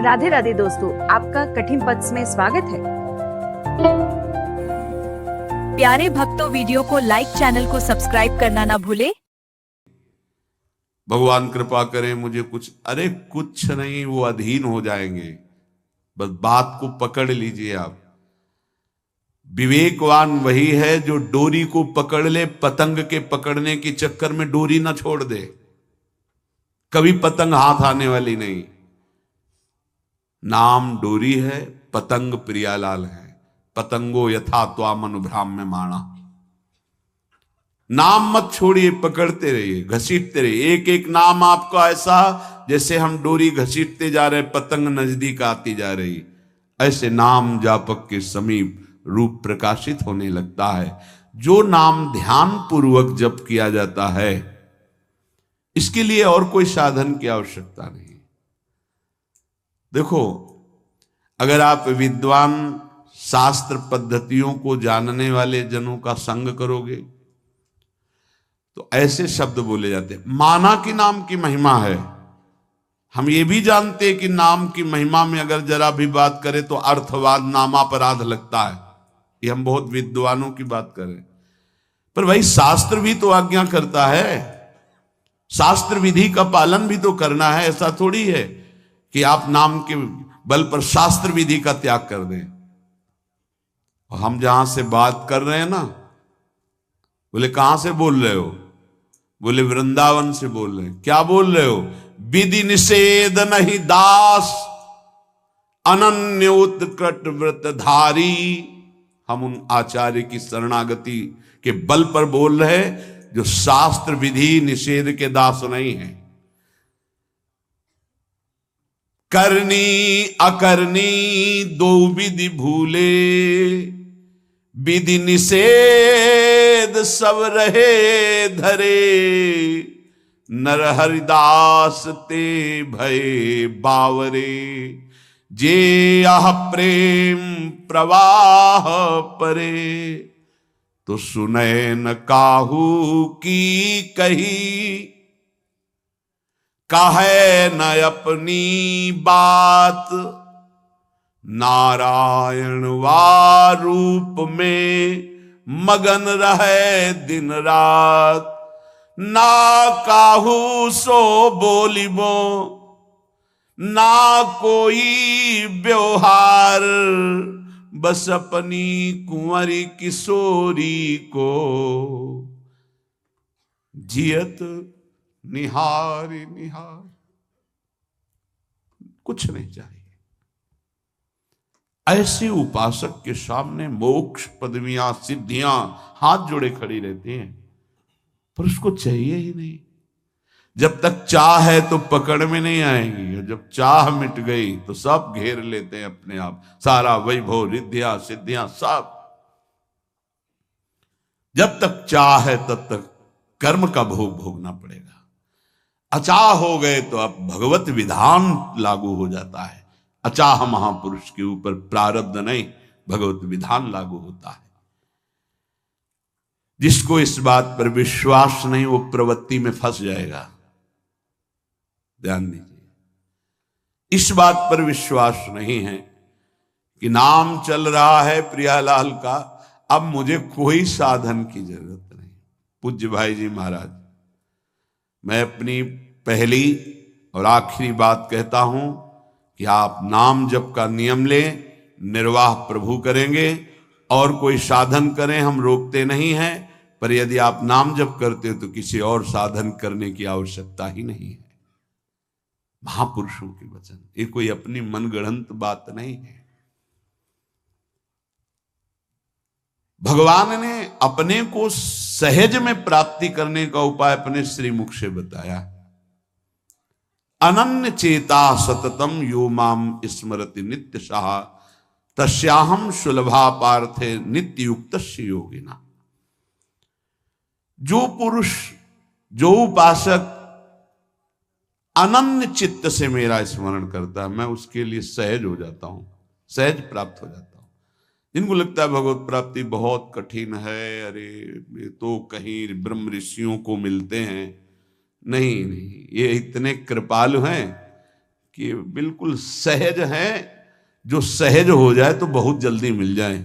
राधे राधे दोस्तों, आपका कठिन पथ में स्वागत है। प्यारे भक्तों, वीडियो को लाइक, चैनल को सब्सक्राइब करना ना भूले। भगवान कृपा करें मुझे कुछ नहीं, वो अधीन हो जाएंगे। बस बात को पकड़ लीजिए आप। विवेकवान वही है जो डोरी को पकड़ ले, पतंग के पकड़ने के चक्कर में डोरी ना छोड़ दे। कभी पतंग हाथ आने वाली नहीं। नाम डोरी है, पतंग प्रियालाल है। पतंगो यथा त्वाम अनुभ्राम्य माणा। नाम मत छोड़िए, पकड़ते रहिए, घसीटते रहिए। एक एक नाम आपका ऐसा जैसे हम डोरी घसीटते जा रहे, पतंग नजदीक आती जा रही, ऐसे नाम जापक के समीप रूप प्रकाशित होने लगता है। जो नाम ध्यान पूर्वक जप किया जाता है, इसके लिए और कोई साधन की आवश्यकता नहीं। देखो, अगर आप विद्वान शास्त्र पद्धतियों को जानने वाले जनों का संग करोगे तो ऐसे शब्द बोले जाते हैं। माना कि नाम की महिमा है। हम ये भी जानते हैं कि नाम की महिमा में अगर जरा भी बात करें तो अर्थवाद नामापराध लगता है। ये हम बहुत विद्वानों की बात करें, पर भाई शास्त्र भी तो आज्ञा करता है। शास्त्र विधि का पालन भी तो करना है। ऐसा थोड़ी है कि आप नाम के बल पर शास्त्र विधि का त्याग कर दें। और हम जहां से बात कर रहे हैं ना, बोले कहां से बोल रहे हो? बोले वृंदावन से बोल रहे हैं। क्या बोल रहे हो? विधि निषेध नहीं दास, अनन्य उत्कट व्रतधारी। हम उन आचार्य की शरणागति के बल पर बोल रहे हैं जो शास्त्र विधि निषेध के दास नहीं है। करनी अकरनी दो विधि भूले, विधि निषेध सब रहे धरे। नर हरिदास ते भय बावरे, जे आह प्रेम प्रवाह परे। तो सुने न काहू की कही, कहे न अपनी बात। नारायण वा रूप में मगन रहे दिन रात। ना काहू सो बोलिबो, ना कोई व्यवहार। बस अपनी कुंवरी किशोरी को जियत निहारी निहार। कुछ नहीं चाहिए। ऐसे उपासक के सामने मोक्ष पदवियां सिद्धियां हाथ जोड़े खड़ी रहती हैं, पर उसको चाहिए ही नहीं। जब तक चाह है तो पकड़ में नहीं आएंगी, और जब चाह मिट गई तो सब घेर लेते हैं अपने आप। सारा वैभव, रिद्धियां, सिद्धियां सब। जब तक चाह है तब तक कर्म का भोग भोगना पड़ेगा। अचाह हो गए तो अब भगवत विधान लागू हो जाता है। अचाह महापुरुष के ऊपर प्रारब्ध नहीं, भगवत विधान लागू होता है। जिसको इस बात पर विश्वास नहीं, वो प्रवृत्ति में फंस जाएगा। ध्यान दीजिए, इस बात पर विश्वास नहीं है कि नाम चल रहा है प्रियालाल का, अब मुझे कोई साधन की जरूरत नहीं। पूज्य भाई जी महाराज, मैं अपनी पहली और आखिरी बात कहता हूं कि आप नाम जप का नियम लें, निर्वाह प्रभु करेंगे। और कोई साधन करें, हम रोकते नहीं हैं, पर यदि आप नाम जप करते हो तो किसी और साधन करने की आवश्यकता ही नहीं है। महापुरुषों के वचन, ये कोई अपनी मनगढ़ंत बात नहीं है। भगवान ने अपने को सहज में प्राप्ति करने का उपाय अपने श्रीमुख से बताया। अनन्य चेता सततम यो माम स्मरति नित्य सह, तस्याहम सुलभा पार्थे नित्य युक्त योगिना। जो पुरुष, जो उपासक अनन्य चित्त से मेरा स्मरण करता है, मैं उसके लिए सहज हो जाता हूं, सहज प्राप्त हो जाता हूं। जिनको लगता है भगवत प्राप्ति बहुत कठिन है, अरे ये तो कहीं ब्रह्म ऋषियों को मिलते हैं, नहीं नहीं, ये इतने कृपालु हैं कि बिल्कुल सहज हैं, जो सहज हो जाए तो बहुत जल्दी मिल जाए।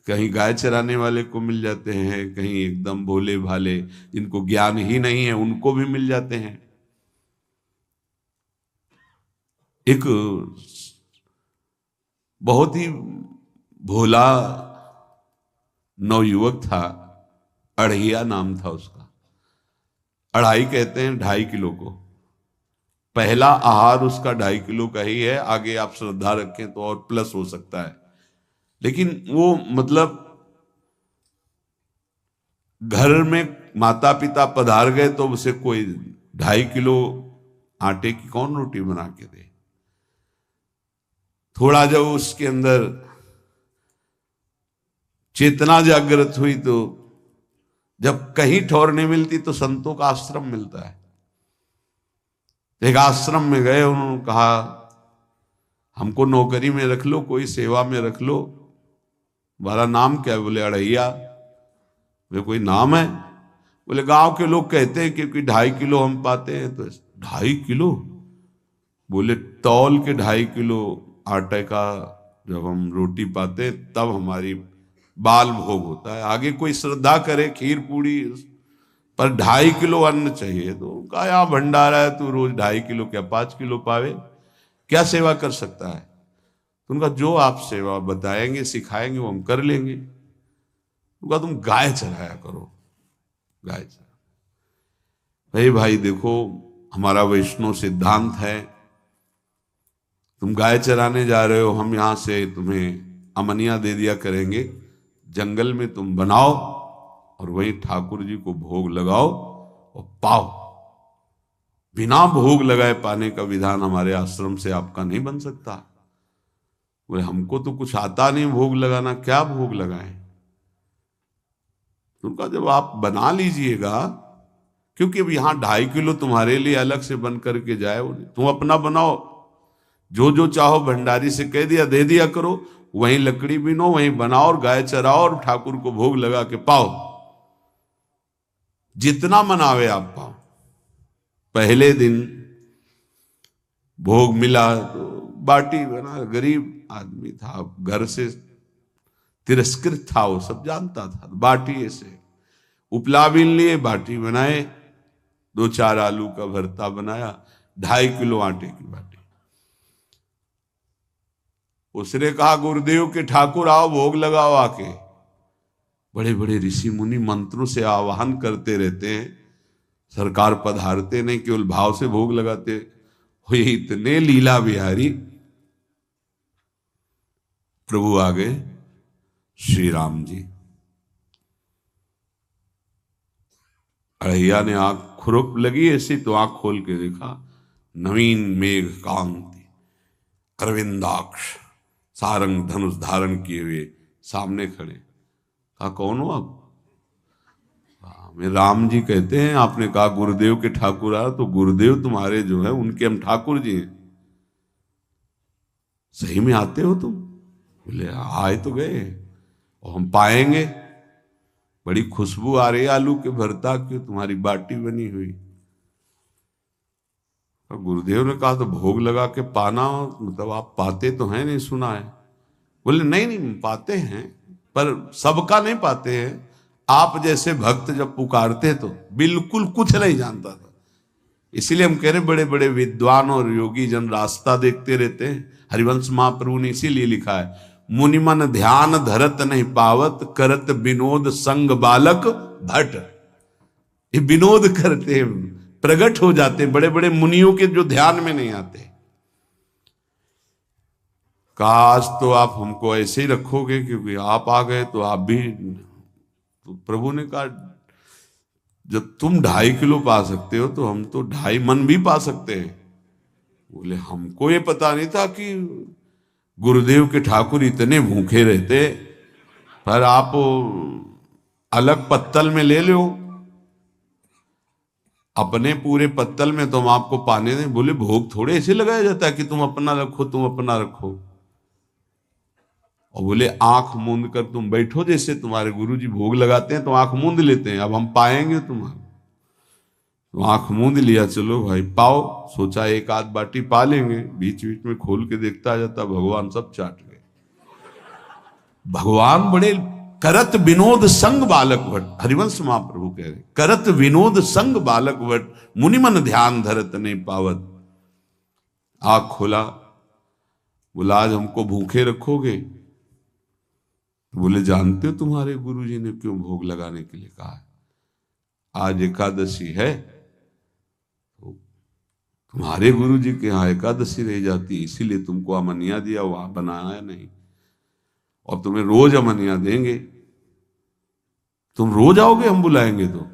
कहीं गाय चराने वाले को मिल जाते हैं, कहीं एकदम भोले भाले जिनको ज्ञान ही नहीं है उनको भी मिल जाते हैं। एक बहुत ही भोला नवयुवक था, अढ़िया नाम था उसका। अढ़ाई कहते हैं 2.5 किलो को। पहला आहार उसका 2.5 किलो का ही है, आगे आप श्रद्धा रखें तो और प्लस हो सकता है। लेकिन वो मतलब घर में माता पिता पधार गए तो उसे कोई 2.5 किलो आटे की कौन रोटी बना के दे। थोड़ा जब उसके अंदर चेतना जागृत हुई तो जब कहीं ठौर नहीं मिलती तो संतों का आश्रम मिलता है। एक आश्रम में गए, उन्होंने कहा हमको नौकरी में रख लो, कोई सेवा में रख लो। तुम्हारा नाम क्या है? बोले अढ़ैया। वे कोई नाम है? बोले गांव के लोग कहते हैं क्योंकि 2.5 किलो हम पाते हैं। तो 2.5 किलो? बोले तौल के 2.5 किलो आटे का जब हम रोटी पाते हैं तब हमारी बाल भोग होता है। आगे कोई श्रद्धा करे खीर पूड़ी, पर 2.5 किलो अन्न चाहिए। तो कहा यहाँ भंडारा है, तू रोज 2.5 किलो क्या 5 किलो पावे, क्या सेवा कर सकता है? तो उनका जो आप सेवा बताएंगे सिखाएंगे वो हम कर लेंगे। उनका तुम गाय चराया करो, गाय चरा। भाई देखो, हमारा वैष्णव सिद्धांत है, तुम गाय चराने जा रहे हो, हम यहां से तुम्हें अमनिया दे दिया करेंगे, जंगल में तुम बनाओ और वहीं ठाकुर जी को भोग लगाओ और पाओ। बिना भोग लगाए पाने का विधान हमारे आश्रम से आपका नहीं बन सकता। बोले हमको तो कुछ आता नहीं भोग लगाना, क्या भोग लगाएं? उनका जब आप बना लीजिएगा, क्योंकि अब यहां 2.5 किलो तुम्हारे लिए अलग से बन करके जाए, तुम अपना बनाओ, जो जो चाहो भंडारी से कह दिया दे दिया करो, वहीं लकड़ी बीनो, वहीं बनाओ और गाय चराओ और ठाकुर को भोग लगा के पाओ। जितना मनावे आप पाओ। पहले दिन भोग मिला तो बाटी बना, गरीब आदमी था, घर से तिरस्कृत था, वो सब जानता था। बाटी ऐसे उपला बीन लिए, बाटी बनाए, 2-4 आलू का भरता बनाया, 2.5 किलो आटे की बाटी। उसने कहा गुरुदेव के ठाकुर आओ भोग लगाओ आके। बड़े बड़े ऋषि मुनि मंत्रों से आवाहन करते रहते हैं, सरकार पधारते नहीं, केवल भाव से भोग लगाते हुए। इतने लीला बिहारी प्रभु आ गए, श्री राम जी। अढ़ैया ने आंख खुरक लगी ऐसी तो आंख खोल के देखा, नवीन मेघ कांति, अरविंदाक्ष, सारंग धनुष धारण किए हुए सामने खड़े। कहा कौन हो आप? मैं राम जी कहते हैं। आपने कहा गुरुदेव के ठाकुर आ, तो गुरुदेव तुम्हारे जो है उनके हम ठाकुर जी हैं। सही में आते हो तुम? बोले आए तो गए और हम पाएंगे। बड़ी खुशबू आ रही है आलू के भरता की, तुम्हारी बाटी बनी हुई। और गुरुदेव ने कहा तो भोग लगा के पाना, मतलब आप पाते तो हैं? नहीं सुना है। बोले नहीं पाते हैं, पर सबका नहीं पाते हैं। आप जैसे भक्त जब पुकारते तो बिल्कुल कुछ नहीं जानता था। इसीलिए हम कह रहे बड़े बड़े विद्वान और योगी जन रास्ता देखते रहते हैं। हरिवंश महाप्रभु ने इसीलिए लिखा है, मुनिमन ध्यान धरत नहीं पावत, करत विनोद संग बालक भट्ट। ये विनोद करते हैं, प्रकट हो जाते हैं बड़े बड़े मुनियों के जो ध्यान में नहीं आते। काश तो आप हमको ऐसे ही रखोगे, क्योंकि आप आ गए तो आप भी। तो प्रभु ने कहा जब तुम 2.5 किलो पा सकते हो तो हम तो 2.5 मन भी पा सकते हैं। बोले हमको ये पता नहीं था कि गुरुदेव के ठाकुर इतने भूखे रहते, पर आप अलग पत्तल में ले लो, अपने पूरे पत्तल में तो हम आपको पाने दें। बोले भोग थोड़े ऐसे लगाया जाता है कि तुम अपना रखो तुम अपना रखो। और बोले आंख मूंद कर तुम बैठो, जैसे तुम्हारे गुरुजी भोग लगाते हैं तो आंख मूंद लेते हैं, अब हम पाएंगे तुम्हारा। तो आंख मूंद लिया, चलो भाई पाओ, सोचा एक आध बाटी पा लेंगे, बीच बीच में खोल के देखता जाता, भगवान सब चाट गए। भगवान बड़े करत विनोद संग बालक भट, हरिवंश महाप्रभु कह रहे, करत विनोद संग बालक भट, मुनि मन ध्यान धरत ने पावत। आंख खोला, बोला आज हमको भूखे रखोगे? बोले जानते हो तुम्हारे गुरुजी ने क्यों भोग लगाने के लिए कहा है? आज एकादशी है, तो तुम्हारे गुरुजी के यहाँ एकादशी रह जाती, इसीलिए तुमको अमनिया दिया, वहां बनाया नहीं, और तुम्हें रोज अमनिया देंगे। तुम रोज आओगे, हम बुलाएंगे तो?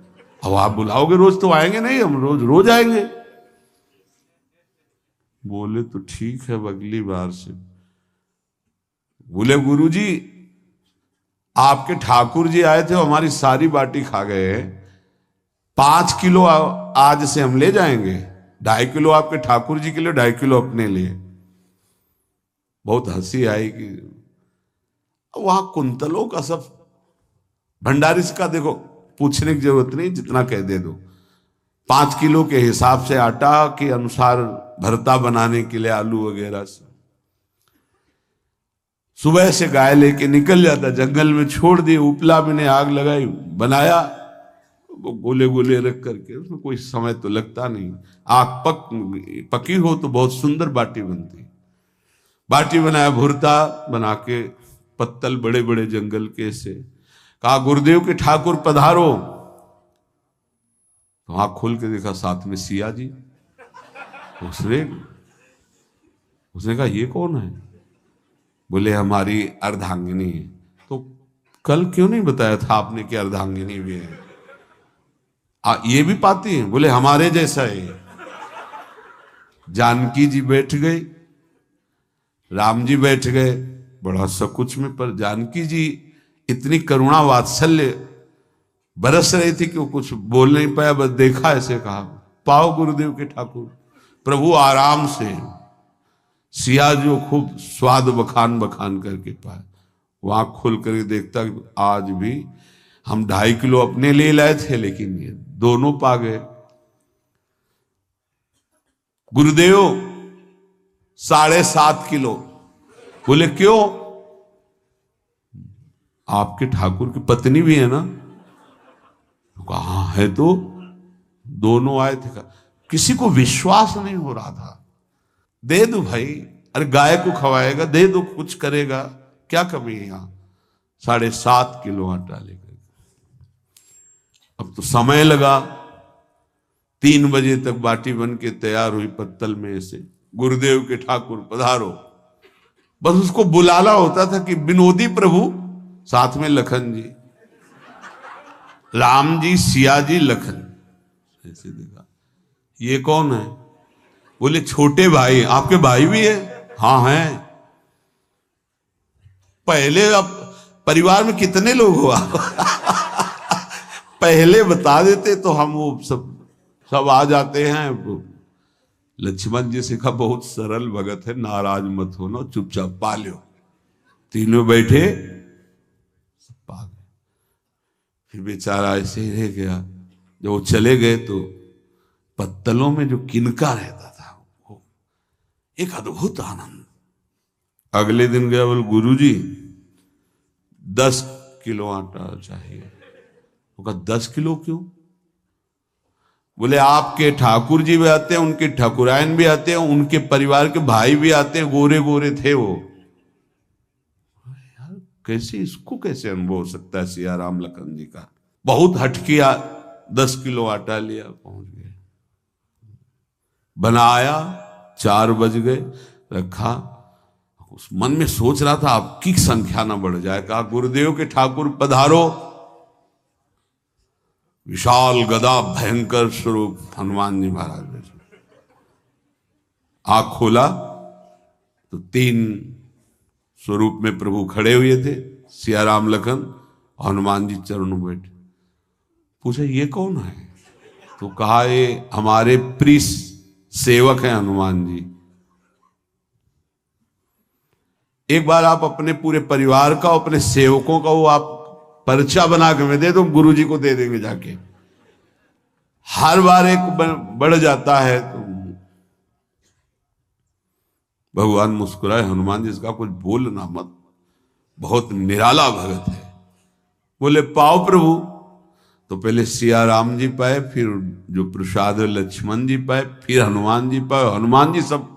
अब आप बुलाओगे रोज तो आएंगे नहीं, हम रोज रोज आएंगे। बोले तो ठीक है, अब अगली बार से। बोले गुरुजी आपके ठाकुर जी आए थे, हमारी सारी बाटी खा गए, 5 किलो आज से हम ले जाएंगे, 2.5 किलो आपके ठाकुर जी के लिए, 2.5 किलो अपने लिए। बहुत हंसी आई कि वहां कुंतलों का सब, भंडारी का देखो पूछने की जरूरत नहीं, जितना कह दे दो। 5 किलो के हिसाब से आटा के अनुसार भरता बनाने के लिए आलू वगैरह से सुबह से गाय लेके निकल जाता, जंगल में छोड़ दिए, उपला में ने आग लगाई, बनाया, वो गोले गोले रख करके, उसमें कोई समय तो लगता नहीं। आग पकी हो तो बहुत सुंदर बाटी बनती। बाटी बनाया, भुरता बना के, पत्तल बड़े बड़े जंगल के से, कहा गुरुदेव के ठाकुर पधारो। तो आंख खोल के देखा साथ में सिया जी। उसने कहा ये कौन है? बोले हमारी अर्धांगिनी है। तो कल क्यों नहीं बताया था आपने कि अर्धांगिनी भी है? ये भी पाती है? बोले हमारे जैसा है। जानकी जी बैठ गई, राम जी बैठ गए, बड़ा सकुच में, पर जानकी जी इतनी करुणा वात्सल्य बरस रही थी कि वो कुछ बोल नहीं पाया, बस देखा, ऐसे कहा पाओ गुरुदेव के ठाकुर। प्रभु आराम से, सिया जो खूब स्वाद बखान बखान करके पाए, वहां खोल करके देखता आज भी हम 2.5 किलो अपने लिए लाए थे, लेकिन ये दोनों पा गए। गुरुदेव 7.5 किलो। बोले क्यों? आपके ठाकुर की पत्नी भी है ना? कहा है, तो दोनों आए थे। किसी को विश्वास नहीं हो रहा था। दे दो भाई, अरे गाय को खवाएगा, दे दो, कुछ करेगा, क्या कमी है यहां? 7.5 किलो आटा लेकर। अब तो समय लगा, 3 बजे तक बाटी बन के तैयार हुई पत्तल में से। गुरुदेव के ठाकुर पधारो, बस उसको बुलाना होता था कि विनोदी प्रभु, साथ में लखन जी, राम जी, सिया जी, लखन। ऐसे देखा, ये कौन है? बोले छोटे भाई। आपके भाई भी है? हाँ हैं। पहले अब परिवार में कितने लोग हो आप? पहले बता देते तो हम वो सब आ जाते हैं। लक्ष्मण जी से कहा बहुत सरल भगत है, नाराज मत हो ना, चुपचाप पा लो। तीनों बैठे, सब पा गए। फिर बेचारा ऐसे ही रह गया। जब वो चले गए तो पत्तलों में जो किनका रहता था, वो एक अद्भुत आनंद। अगले दिन गया, बोल गुरुजी 10 किलो आटा चाहिए। वो कहा 10 किलो क्यों? बोले आपके ठाकुर जी भी आते हैं, उनके ठाकुरायन भी आते हैं, उनके परिवार के भाई भी आते हैं, गोरे गोरे थे वो। यार कैसे, इसको कैसे अनुभव हो सकता है सिया राम लखन जी का? बहुत हट किया, 10 किलो आटा लिया, पहुंच गए, बनाया, 4 बज गए, रखा। उस मन में सोच रहा था आपकी संख्या ना बढ़ जाए। कहा गुरुदेव के ठाकुर पधारो। विशाल गदा, भयंकर स्वरूप हनुमान जी महाराज। आंख खोला तो 3 स्वरूप में प्रभु खड़े हुए थे, सिया राम लखन, हनुमान जी चरणों में बैठे। पूछा ये कौन है? तो कहा ये हमारे प्रिय सेवक हैं हनुमान जी। एक बार आप अपने पूरे परिवार का, अपने सेवकों का वो आप पर्चा बना के मैं दे दो, गुरु जी को दे देंगे जाके। हर बार एक बढ़ जाता है तो भगवान मुस्कुराए, हनुमान जी इसका कुछ बोलना मत, बहुत निराला भगत है। बोले पाओ प्रभु। तो पहले सिया राम जी पाए, फिर जो प्रसाद लक्ष्मण जी पाए, फिर हनुमान जी पाए। हनुमान जी सब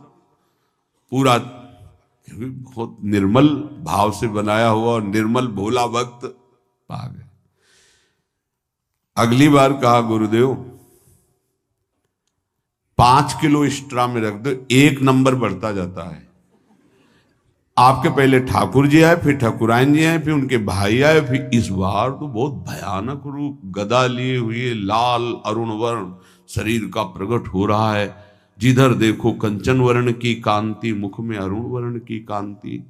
पूरा, क्योंकि बहुत निर्मल भाव से बनाया हुआ और निर्मल भोला भक्त पा गए। अगली बार कहा गुरुदेव 5 किलो एक्स्ट्रा में रख दो, 1 नंबर बढ़ता जाता है। आपके पहले ठाकुर जी आए, फिर ठाकुरायन जी आए, फिर उनके भाई आए, फिर इस बार तो बहुत भयानक रूप, गदा लिए हुए, लाल अरुण वर्ण शरीर का प्रकट हो रहा है। जिधर देखो कंचन वर्ण की कांति, मुख में अरुण वर्ण की कांति।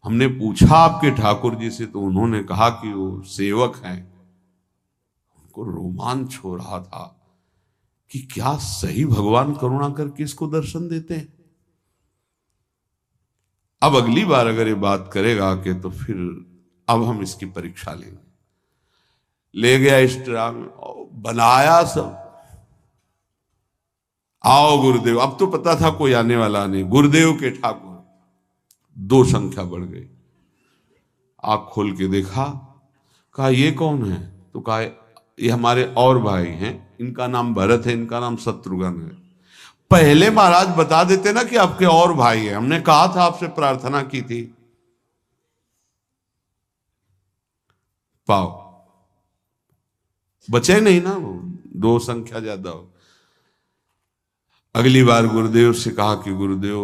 हमने पूछा आपके ठाकुर जी से तो उन्होंने कहा कि वो सेवक हैं। उनको रोमांच हो रहा था कि क्या सही भगवान करुणा करके इसको दर्शन देते हैं। अब अगली बार अगर ये बात करेगा कि तो फिर अब हम इसकी परीक्षा लेंगे। ले गया एक्स्ट्रा में, बनाया सब। आओ गुरुदेव। अब तो पता था कोई आने वाला नहीं। गुरुदेव के ठाकुर 2 संख्या बढ़ गई। आंख खोल के देखा, कहा ये कौन है? तो कहा ये हमारे और भाई हैं, इनका नाम भरत है, इनका नाम शत्रुघ्न है। पहले महाराज बता देते ना कि आपके और भाई हैं, हमने कहा था, आपसे प्रार्थना की थी। पाओ बचे नहीं ना, वो 2 संख्या ज्यादा हो। अगली बार गुरुदेव से कहा कि गुरुदेव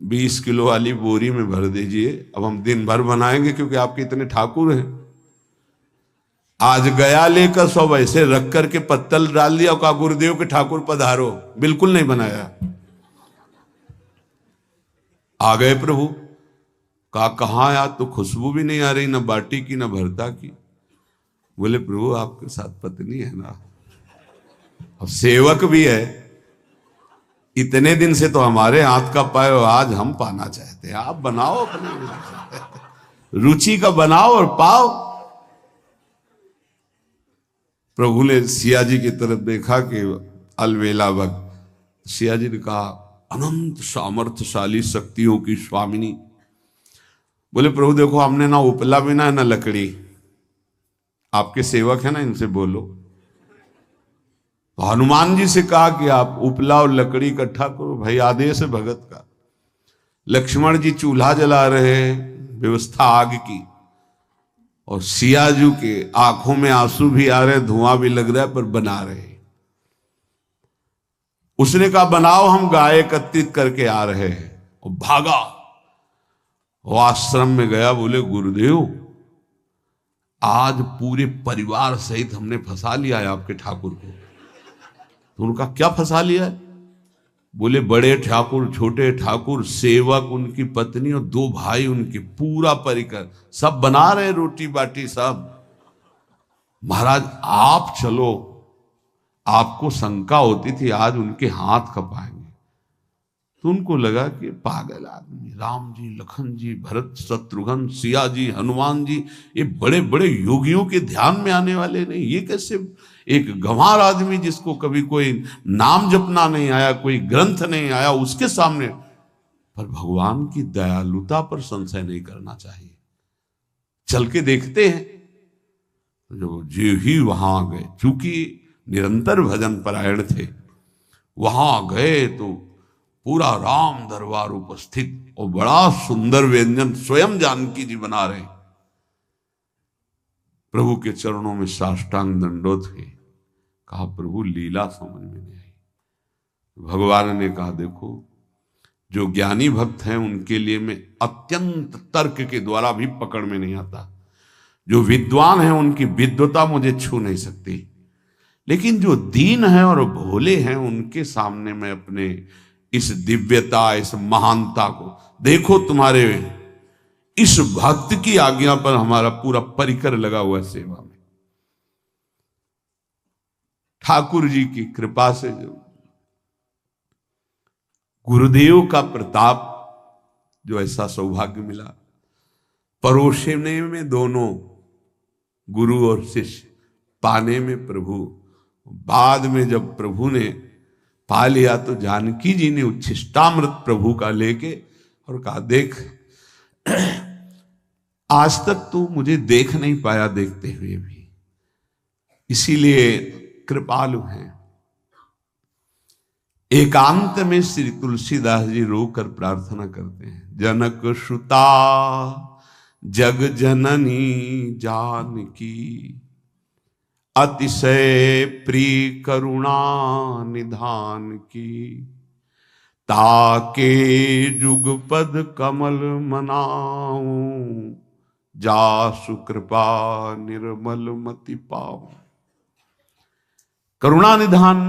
20 किलो वाली बोरी में भर दीजिए, अब हम दिन भर बनाएंगे क्योंकि आपके इतने ठाकुर हैं। आज गया लेकर सब ऐसे रख करके पत्तल डाल दिया और कहा गुरुदेव के ठाकुर पधारो। बिल्कुल नहीं बनाया। आ गए प्रभु। कहा कहाँ यार, तो खुशबू भी नहीं आ रही, ना बाटी की ना भरता की। बोले प्रभु आपके साथ पत्नी है ना, और सेवक भी है। इतने दिन से तो हमारे हाथ का पाए, आज हम पाना चाहते हैं। आप बनाओ, अपने रुचि का बनाओ और पाओ। प्रभु ने सिया जी की तरफ देखा कि अलवेला भक्त। सिया जी ने कहा अनंत सामर्थ्यशाली शक्तियों की स्वामिनी। बोले प्रभु देखो, हमने ना उपला बिना है ना लकड़ी, आपके सेवक है ना, इनसे बोलो। तो हनुमान जी से कहा कि आप उपला और लकड़ी इकट्ठा करो, भाई आदेश है भगत का। लक्ष्मण जी चूल्हा जला रहे हैं, व्यवस्था आग की, और सियाजू के आंखों में आंसू भी आ रहे, धुआं भी लग रहा है, पर बना रहे। उसने कहा बनाओ, हम गाय एकत्रित करके आ रहे हैं। और भागा, वो आश्रम में गया। बोले गुरुदेव आज पूरे परिवार सहित हमने फंसा लिया है आपके ठाकुर को। तो उनका क्या फंसा लिया है? बोले बड़े ठाकुर, छोटे ठाकुर, सेवक, उनकी पत्नी और 2 भाई उनके, पूरा परिकर, सब बना रहे रोटी बाटी सब। महाराज आप चलो, आपको शंका होती थी आज उनके हाथ कपाएंगे। तो उनको लगा कि पागल आदमी, राम जी, लखन जी, भरत, शत्रुघ्न, सिया जी, हनुमान जी, ये बड़े बड़े योगियों के ध्यान में आने वाले नहीं, ये कैसे एक गंवार आदमी जिसको कभी कोई नाम जपना नहीं आया, कोई ग्रंथ नहीं आया, उसके सामने। पर भगवान की दयालुता पर संशय नहीं करना चाहिए। चल के देखते हैं। जो जो ही वहां गए, चूंकि निरंतर भजन परायण थे, वहां गए तो पूरा राम दरबार उपस्थित, और बड़ा सुंदर व्यंजन स्वयं जानकी जी बना रहे। प्रभु के चरणों में साष्टांग दंडोत है। कहा प्रभु लीला समझ में नहीं आई। भगवान ने कहा देखो, जो ज्ञानी भक्त हैं उनके लिए मैं अत्यंत तर्क के द्वारा भी पकड़ में नहीं आता। जो विद्वान हैं उनकी विद्वता मुझे छू नहीं सकती, लेकिन जो दीन हैं और भोले हैं उनके सामने मैं अपने इस दिव्यता, इस महानता को देखो। तुम्हारे इस भक्त की आज्ञा पर हमारा पूरा परिकर लगा हुआ है सेवा में। ठाकुर जी की कृपा से जो गुरुदेव का प्रताप, जो ऐसा सौभाग्य मिला, परोसने में दोनों गुरु और शिष्य, पाने में प्रभु, बाद में जब प्रभु ने पा लिया तो जानकी जी ने उच्छिष्टामृत प्रभु का लेके और कहा, देख आज तक तू मुझे देख नहीं पाया देखते हुए भी, इसीलिए कृपालु हैं। एकांत में श्री तुलसीदास जी रोकर प्रार्थना करते हैं, जनक सुता जग जननी जानकी, अतिशय प्रिय करुणा निधान की, ताके जुगपद कमल मनाऊं, जासु कृपा निर्मल मति पाऊं। करुणा निधान